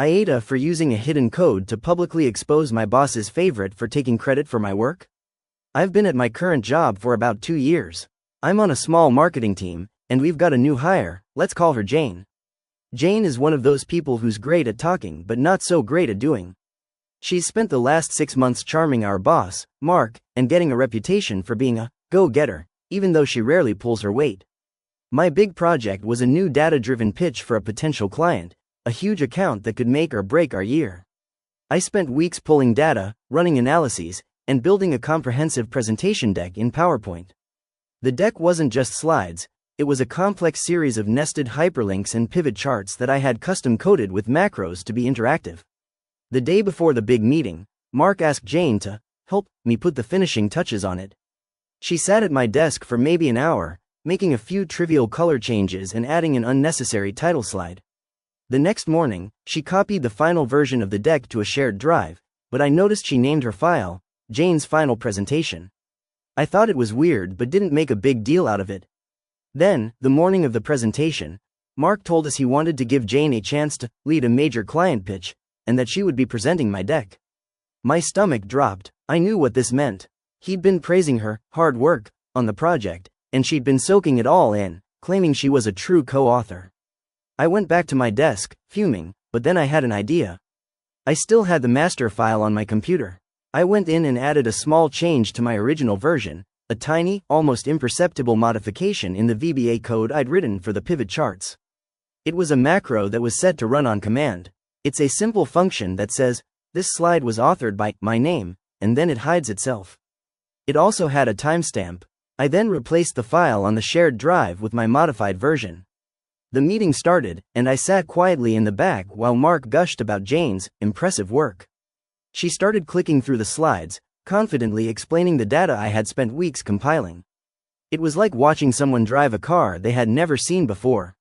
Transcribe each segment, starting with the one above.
IATA for using a hidden code to publicly expose my boss's favorite for taking credit for my work? I've been at my current job for about 2 years. I'm on a small marketing team, and we've got a new hire, let's call her Jane. Jane is one of those people who's great at talking but not so great at doing. She's spent the last 6 months charming our boss, Mark, and getting a reputation for being a go-getter, even though she rarely pulls her weight. My big project was a new data-driven pitch for a potential client, a huge account that could make or break our year. I spent weeks pulling data, running analyses, and building a comprehensive presentation deck in PowerPoint. The deck wasn't just slides, it was a complex series of nested hyperlinks and pivot charts that I had custom-coded with macros to be interactive. The day before the big meeting, Mark asked Jane to help me put the finishing touches on it. She sat at my desk for maybe an hour, making a few trivial color changes and adding an unnecessary title slide. The next morning, she copied the final version of the deck to a shared drive, but I noticed she named her file, Jane's Final Presentation. I thought it was weird but didn't make a big deal out of it. Then, the morning of the presentation, Mark told us he wanted to give Jane a chance to lead a major client pitch, and that she would be presenting my deck. My stomach dropped. I knew what this meant. He'd been praising her hard work on the project, and she'd been soaking it all in, claiming she was a true co-author. I went back to my desk, fuming, but then I had an idea. I still had the master file on my computer. I went in and added a small change to my original version, a tiny, almost imperceptible modification in the VBA code I'd written for the pivot charts. It was a macro that was set to run on command. It's a simple function that says, "This slide was authored by my name," and then it hides itself. It also had a timestamp. I then replaced the file on the shared drive with my modified version. The meeting started, and I sat quietly in the back while Mark gushed about Jane's impressive work. She started clicking through the slides, confidently explaining the data I had spent weeks compiling. It was like watching someone drive a car they had never seen before.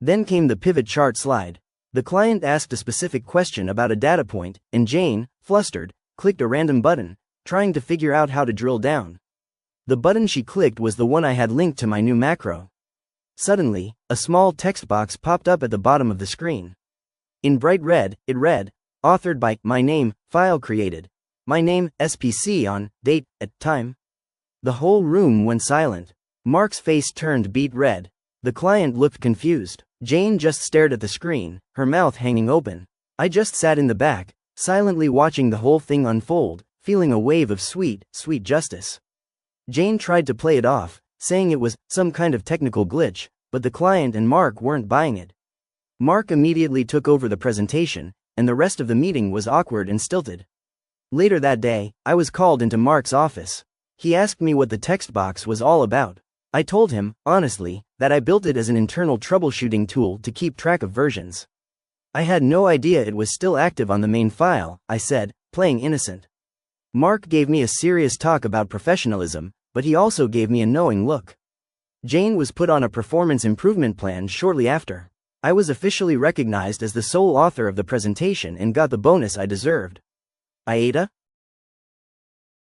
Then came the pivot chart slide. The client asked a specific question about a data point, and Jane, flustered, clicked a random button, trying to figure out how to drill down. The button she clicked was the one I had linked to my new macro. Suddenly, a small text box popped up at the bottom of the screen. In bright red, it read, "Authored by my name, file created. My name, SPC on, date, at, time." The whole room went silent. Mark's face turned beet red. The client looked confused. Jane just stared at the screen, her mouth hanging open. I just sat in the back, silently watching the whole thing unfold, feeling a wave of sweet, sweet justice. Jane tried to play it off, saying it was some kind of technical glitch, but the client and Mark weren't buying it. Mark immediately took over the presentation, and the rest of the meeting was awkward and stilted. Later that day, I was called into Mark's office. He asked me what the text box was all about. I told him, honestly, that I built it as an internal troubleshooting tool to keep track of versions. I had no idea it was still active on the main file, I said, playing innocent. Mark gave me a serious talk about professionalism, but he also gave me a knowing look. Jane was put on a performance improvement plan shortly after. I was officially recognized as the sole author of the presentation and got the bonus I deserved. IATA?